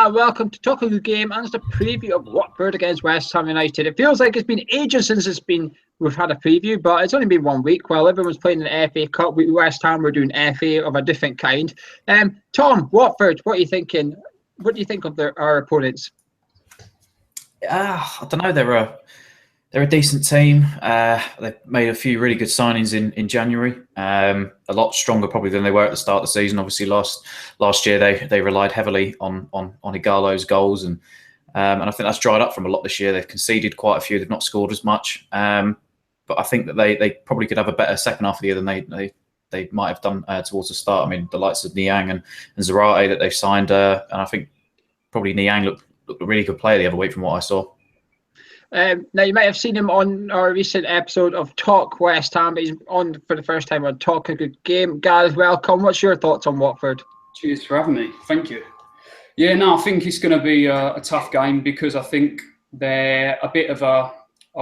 and welcome to Talk of the Game, and it's the preview of Watford against West Ham United. It feels like it's been ages since we've had a preview, but it's only been 1 week. While everyone's playing the FA Cup, with West Ham we're doing FA of a different kind. Tom, Watford, what are you thinking? What do you think of our opponents? I don't know. They're a decent team. They've made a few really good signings in January. A lot stronger probably than they were at the start of the season. Obviously, last year they relied heavily on Igalo's goals, and I think that's dried up from a lot this year. They've conceded quite a few. They've not scored as much. But I think that they probably could have a better second half of the year than they might have done towards the start. I mean, the likes of Niang and Zarate that they've signed, and I think probably Niang looked a really good player the other week from what I saw. Now, you might have seen him on our recent episode of Talk West Ham, but he's on for the first time on Talk a Good Game. Gareth, welcome. What's your thoughts on Watford? Cheers for having me. Thank you. Yeah, no, I think it's going to be a tough game because I think they're a bit of a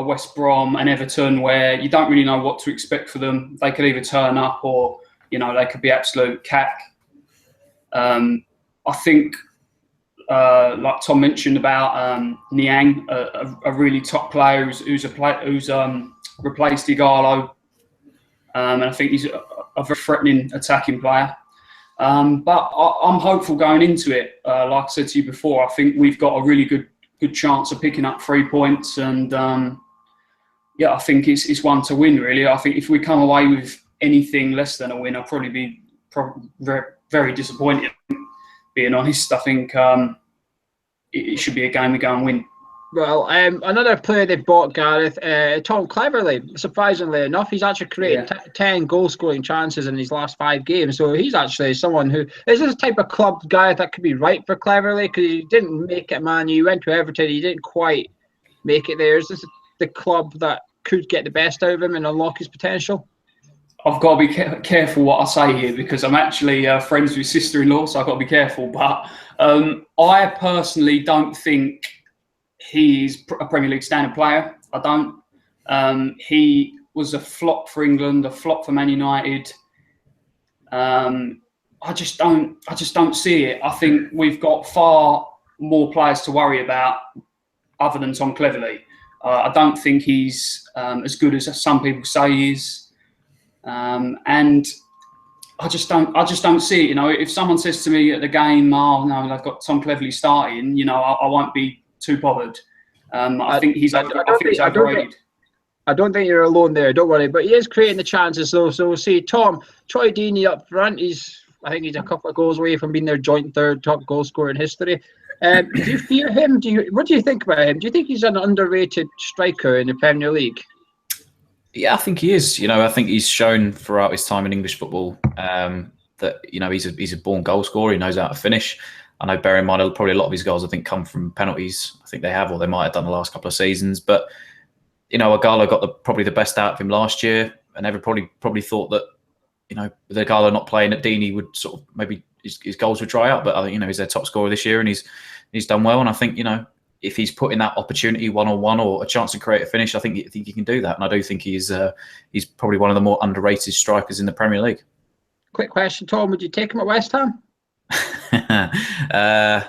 West Brom and Everton where you don't really know what to expect for them. They could either turn up or, they could be absolute cack. I think... like Tom mentioned about Niang, a really top player who's replaced Igalo, and I think he's a very threatening attacking player. But I'm hopeful going into it. Like I said to you before, I think we've got a really good chance of picking up 3 points, and I think it's one to win. Really, I think if we come away with anything less than a win, I'll probably be very, very disappointed. Being honest, I think it should be a game we go and win. Well, another player they bought, Gareth, Tom Cleverley. Surprisingly enough, he's actually created 10 goal-scoring chances in his last 5 games. So he's actually someone who is this type of club guy that could be right for Cleverley because he didn't make it, man. He went to Everton, he didn't quite make it there. Is this the club that could get the best out of him and unlock his potential? I've got to be careful what I say here because I'm actually friends with his sister-in-law, so I've got to be careful. But I personally don't think he's a Premier League standard player. I don't. He was a flop for England, a flop for Man United. I just don't see it. I think we've got far more players to worry about other than Tom Cleverley. I don't think he's as good as some people say he is. And I just don't see it. If someone says to me at the game, "Oh no, they've got Tom Cleverley starting," I won't be too bothered. I think he's overrated. I don't think you're alone there. Don't worry, but he is creating the chances though. So we'll see. Tom, Troy Deeney up front. I think he's a couple of goals away from being their joint third top goal scorer in history. Do you fear him? What do you think about him? Do you think he's an underrated striker in the Premier League? Yeah, I think he is. I think he's shown throughout his time in English football that he's a born goal scorer. He knows how to finish. I know, bear in mind, probably a lot of his goals I think come from penalties. I think they have, or they might have done the last couple of seasons. But Igalo got probably the best out of him last year, and everybody probably thought that with Igalo not playing, that Deeney would sort of maybe his goals would dry out. But I think he's their top scorer this year, and he's done well. And I think if he's put in that opportunity one-on-one or a chance to create a finish, I think he can do that. And I do think he's probably one of the more underrated strikers in the Premier League. Quick question, Tom. Would you take him at West Ham? Yeah,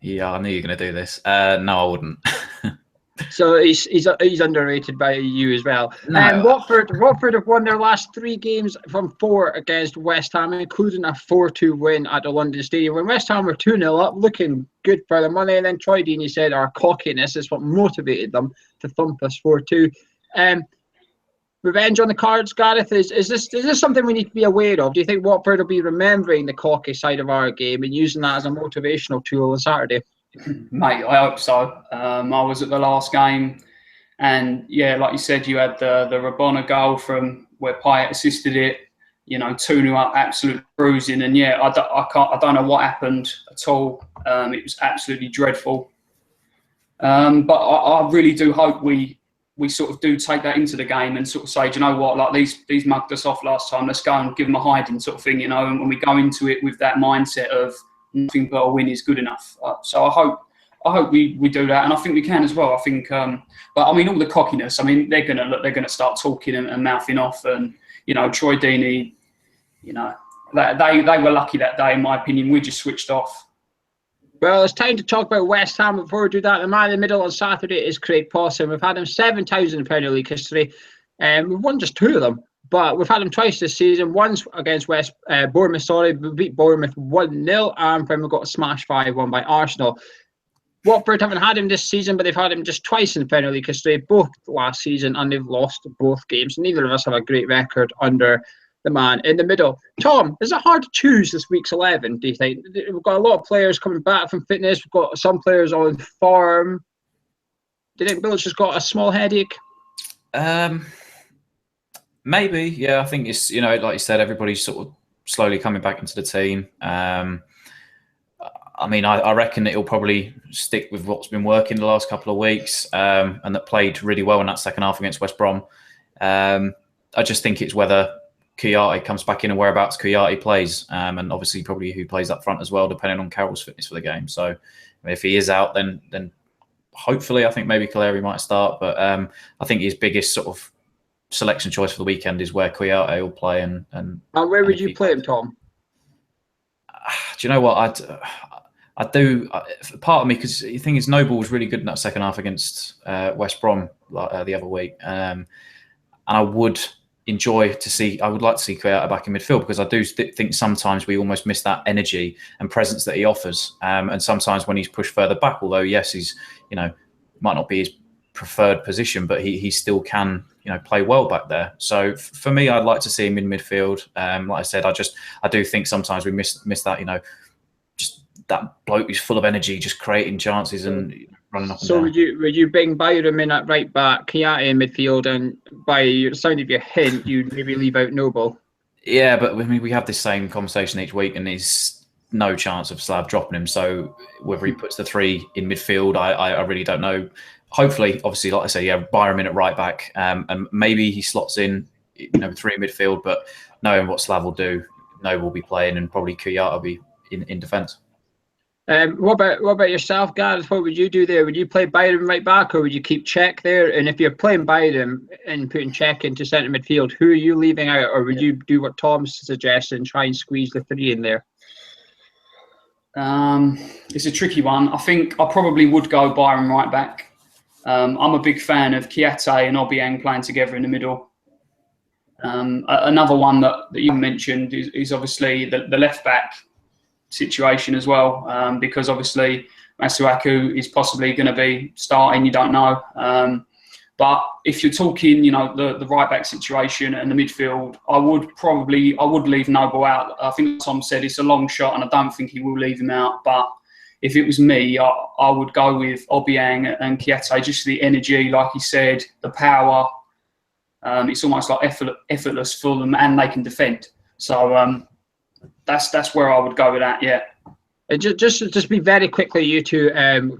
I knew you were going to do this. No, I wouldn't. So he's underrated by you as well. No. Watford have won their last 3 games from 4 against West Ham, including a 4-2 win at the London Stadium. When West Ham were 2-0 up, looking good for the money, and then Troy Deeney said our cockiness is what motivated them to thump us 4-2. Revenge on the cards, Gareth. Is this something we need to be aware of? Do you think Watford will be remembering the cocky side of our game and using that as a motivational tool on Saturday? Mate, I hope so. I was at the last game, and yeah, like you said, you had the Rabona goal from where Payet assisted it. 2-0 up, absolute bruising, and yeah, I don't know what happened at all. It was absolutely dreadful. But I really do hope we sort of do take that into the game and sort of say, do you know what, like these mugged us off last time. Let's go and give them a hiding sort of thing, And when we go into it with that mindset of nothing but a win is good enough. So I hope we do that, and I think we can as well. I think, but I mean, all the cockiness. I mean, they're gonna start talking and mouthing off, and Troy Deeney, they were lucky that day, in my opinion. We just switched off. Well, it's time to talk about West Ham. Before we do that, the man in the middle on Saturday is Craig Pawson. We've had him 7 times in Premier League history. We've won just 2 of them, but we've had him twice this season. Once against Bournemouth, we beat Bournemouth 1-0, and then we got a smash 5-1 by Arsenal. Watford haven't had him this season, but they've had him just twice in Premier League history, both last season, and they've lost both games. Neither of us have a great record under the man in the middle. Tom, is it hard to choose this week's 11, do you think? We've got a lot of players coming back from fitness. We've got some players on form. Do you think Billich has got a small headache? Maybe, yeah. I think it's, like you said, everybody's sort of slowly coming back into the team. I mean, I reckon that he'll probably stick with what's been working the last couple of weeks, and that played really well in that second half against West Brom. I just think it's whether Kouyaté comes back in and whereabouts Kouyaté plays, and obviously probably who plays up front as well, depending on Carroll's fitness for the game. So if he is out, then hopefully I think maybe Kaleri might start. But I think his biggest sort of selection choice for the weekend is where Kouyaté will play. And where would you play him, Tom? Do you know what? I do. Part of me, because the thing is, Noble was really good in that second half against West Brom the other week, and I would enjoy to see. I would like to see Kouyaté back in midfield, because I do think sometimes we almost miss that energy and presence that he offers. And sometimes when he's pushed further back, although yes, he's might not be his preferred position, but he still can play well back there. So for me, I'd like to see him in midfield. Like I said, I do think sometimes we miss that. Just that bloke who's full of energy, just creating chances and running up and down. So would you bring Byram in at right back, Kouyaté in midfield, and by the sound of your hint, you'd maybe leave out Noble? Yeah, but I mean, we have this same conversation each week, and there's no chance of Slav dropping him. So whether he puts the 3 in midfield, I really don't know. Hopefully, obviously, like I say, Byram in at right back, and maybe he slots in, 3 in midfield. But knowing what Slav will do, Noble will be playing, and probably Kouyaté will be in defence. What about yourself, Gareth? What would you do there? Would you play Byram right back, or would you keep Cech there? And if you're playing Byram and putting Cech into centre midfield, who are you leaving out, or would you do what Tom's suggesting and try and squeeze the 3 in there? It's a tricky one. I think I probably would go Byram right back. I'm a big fan of Kouyaté and Obiang playing together in the middle. Another one that you mentioned is obviously the left back situation as well, because obviously Masuaku is possibly going to be starting. You don't know, but if you're talking, the right back situation and the midfield, I would leave Noble out. I think Tom said it's a long shot, and I don't think he will leave him out. But if it was me, I would go with Obiang and Kouyaté, just the energy, like he said, the power. It's almost like effortless for them, and they can defend. So that's where I would go with that. Yeah. Just be very quickly, you two.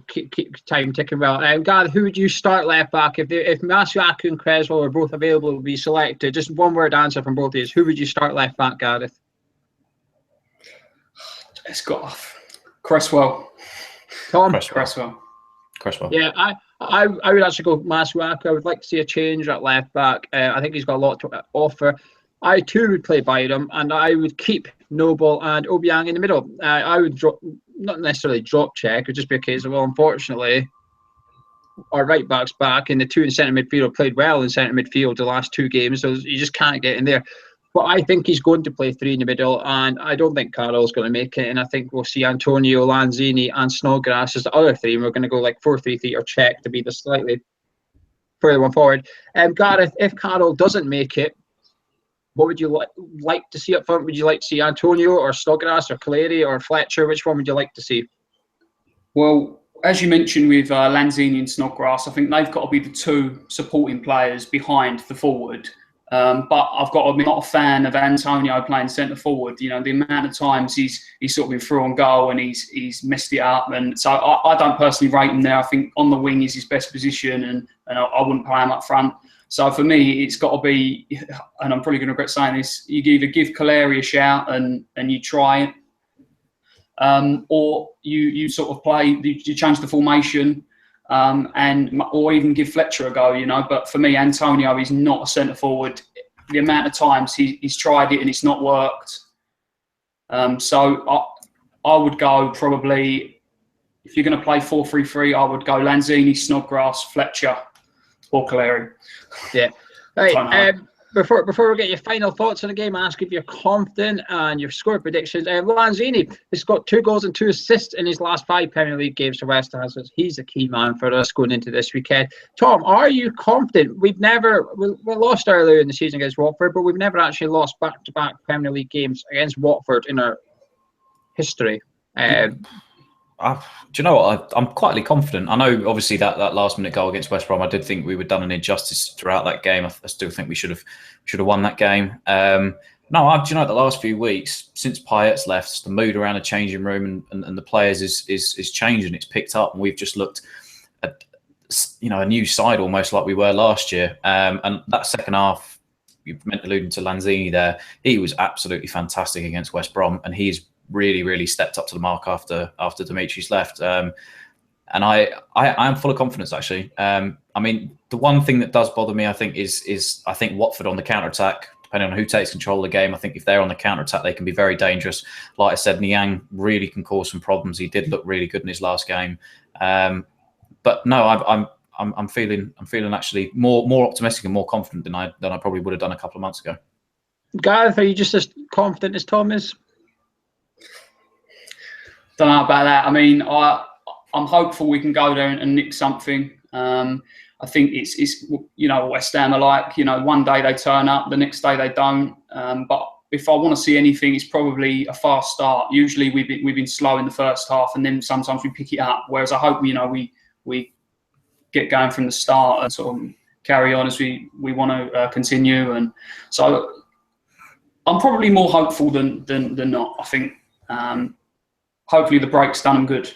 Keep time ticking well. Gareth, who would you start left back if Masuaku and Creswell are both available to be selected? Just one word answer from both of you. Who would you start left back, Gareth? It's got Creswell. Tom? Creswell. Yeah, I would actually go Masuaku. I would like to see a change at left back. I think he's got a lot to offer. I too would play Byram, and I would keep Noble and Obiang in the middle. I would not necessarily drop Cech. It would just be a case of, well, unfortunately, our right back's back, and the 2 in centre midfield played well in centre midfield the last 2 games, so you just can't get in there. But I think he's going to play 3 in the middle, and I don't think Carroll's going to make it. And I think we'll see Antonio, Lanzini, and Snodgrass as the other 3. And we're going to go like 4-3-3 or Cech to be the slightly further one forward. Gareth, if Carroll doesn't make it, what would you like to see up front? Would you like to see Antonio or Snodgrass or Kaleri or Fletcher? Which one would you like to see? Well, as you mentioned with Lanzini and Snodgrass, I think they've got to be the 2 supporting players behind the forward. But I've got to be not a fan of Antonio playing centre forward. The amount of times he's sort of been through on goal and he's messed it up, and so I don't personally rate him there. I think on the wing is his best position, and I wouldn't play him up front. So for me, it's got to be, and I'm probably going to regret saying this, you either give Kaleri a shout and you try it, or you sort of play, you change the formation. Or even give Fletcher a go, But for me, Antonio is not a centre forward. The amount of times he's tried it and it's not worked. So I would go probably if you're going to play 4-3-3, I would go Lanzini, Snodgrass, Fletcher, or Cleary. Yeah. Right. Before we get your final thoughts on the game, I ask if you're confident and your score predictions. Lanzini has got 2 goals and 2 assists in his last 5 Premier League games for West Ham. So he's a key man for us going into this weekend. Tom, are you confident? We lost earlier in the season against Watford, but we've never actually lost back-to-back Premier League games against Watford in our history. Do you know what? I'm quietly confident. I know, obviously, that last-minute goal against West Brom, I did think we were done an injustice throughout that game. I still think we should have won that game. No, do you know, the last few weeks, since Payet's left, the mood around the changing room and the players is changing. It's picked up, and we've just looked at, a new side almost like we were last year. And that second half, you meant alluding to Lanzini there, he was absolutely fantastic against West Brom, and he's really, really stepped up to the mark after Dimitri's left. And I am full of confidence, actually. I mean, the one thing that does bother me, I think, is I think Watford on the counter-attack, depending on who takes control of the game, I think if they're on the counter-attack, they can be very dangerous. Like I said, Niang really can cause some problems. He did look really good in his last game. But no, I'm feeling actually more optimistic and more confident than I probably would have done a couple of months ago. Gareth, are you just as confident as Tom is? Don't know about that. I mean, I'm hopeful we can go there and nick something. I think it's West Ham are like, one day they turn up, the next day they don't. But if I want to see anything, it's probably a fast start. Usually we've been slow in the first half, and then sometimes we pick it up. Whereas I hope we get going from the start and sort of carry on as we want to continue. And so I'm probably more hopeful than not. I think. Hopefully the break's done them good.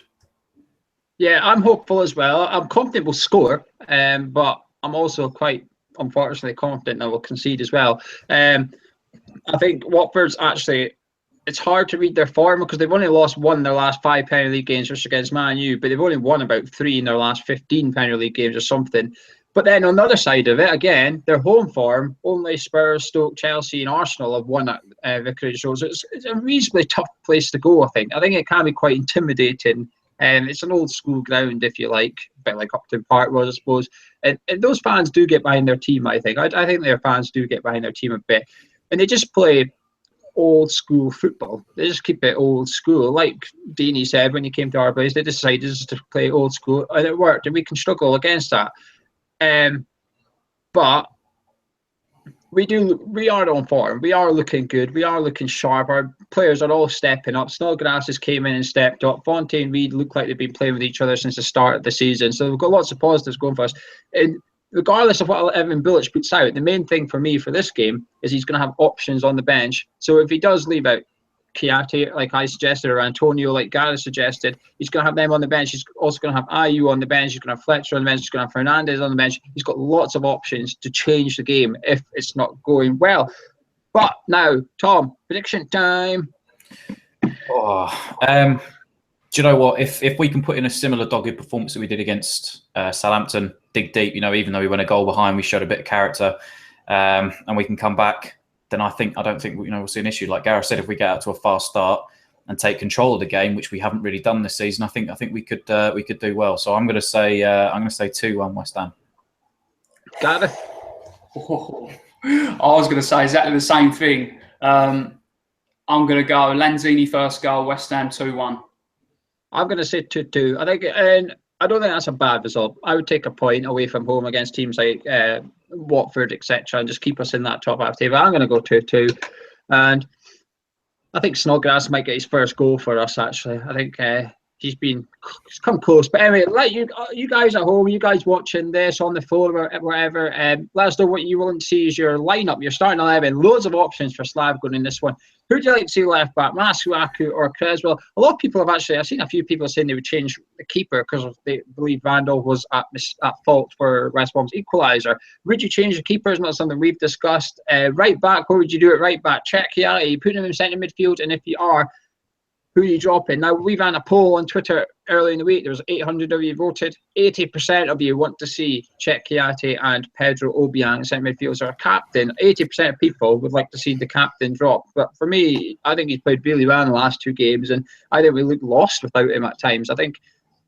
Yeah, I'm hopeful as well. I'm confident we'll score, but I'm also quite, unfortunately, confident that we'll concede as well. I think Watford's actually, it's hard to read their form because they've only lost 1 in their last 5 Premier League games, just against Man U, but they've only won about 3 in their last 15 Premier League games or something. But then on the other side of it, again, their home form, only Spurs, Stoke, Chelsea and Arsenal have won at Vicarage Road. So it's a reasonably tough place to go, I think. I think it can be quite intimidating. It's an old school ground, if you like, a bit like Upton Park was, I suppose. And those fans do get behind their team, I think. I think their fans do get behind their team a bit. And they just play old school football. They just keep it old school. Like Deanie said when he came to our place, they decided just to play old school, and it worked. And we can struggle against that. But we are on form. We are looking good. We are looking sharp. Our players are all stepping up. Snodgrass has came in and stepped up. Fonte and Reed look like they've been playing with each other since the start of the season. So we've got lots of positives going for us. And regardless of what Evan Bilic puts out, the main thing for me for this game is he's going to have options on the bench. So if he does leave out Chiati, like I suggested, or Antonio, like Gareth suggested, he's going to have them on the bench. He's also going to have Ayew on the bench. He's going to have Fletcher on the bench. He's going to have Fernandez on the bench. He's got lots of options to change the game if it's not going well. But now, Tom, prediction time. Do you know what? If we can put in a similar dogged performance that we did against Southampton, dig deep, even though we went a goal behind, we showed a bit of character, and we can come back, then I don't think we'll see an issue. Like Gareth said, if we get out to a fast start and take control of the game, which we haven't really done this season, I think we could do well. So I'm going to say 2-1 West Ham. Gareth? I was going to say exactly the same thing. I'm going to go Lanzini first goal, West Ham 2-1. I'm going to say 2-2. I think, and I don't think that's a bad result. I would take a point away from home against teams like Watford, etc., and just keep us in that top half table. I'm going to go 2-2, and I think Snodgrass might get his first goal for us. Actually, I think he's come close. But anyway, let you guys at home, you guys watching this on the phone or whatever, let us know what you want to see as your lineup. You're starting 11, loads of options for Slav going in this one. Who do you like to see left back, Masuaku or Creswell? A lot of people have I've seen a few people saying they would change the keeper because they believe Randall was at fault for West Brom's equaliser. Would you change the keeper? It's not something we've discussed. Right back, what would you do at right back? Check Chiati, you put him in centre midfield, and if you are, who are you dropping? Now, we ran a poll on Twitter early in the week. There was 800 of you voted. 80% of you want to see Czech Chiati and Pedro Obiang centre midfield as our captain. 80% of people would like to see the captain drop. But for me, I think he's played really well in the last 2 games, and I think we look lost without him at times. I think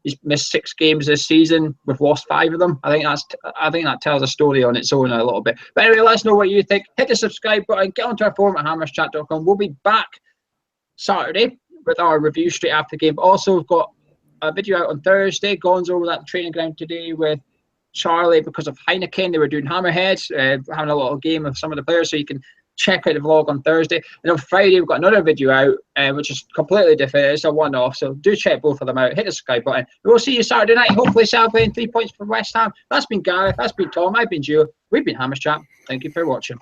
He's missed 6 games this season. We've lost 5 of them. I think that tells a story on its own a little bit. But anyway, let us know what you think. Hit the subscribe button. Get onto our forum at hammerschat.com. We'll be back Saturday with our review straight after the game. But also, we've got a video out on Thursday. Gonzo over at the training ground today with Charlie because of Heineken. They were doing hammerheads, having a little game of some of the players, so you can check out the vlog on Thursday. And on Friday, we've got another video out, which is completely different. It's a one-off, so do check both of them out. Hit the subscribe button. We'll see you Saturday night, hopefully celebrating 3 points for West Ham. That's been Gareth, that's been Tom, I've been Gio. We've been Hammer's Chat. Thank you for watching.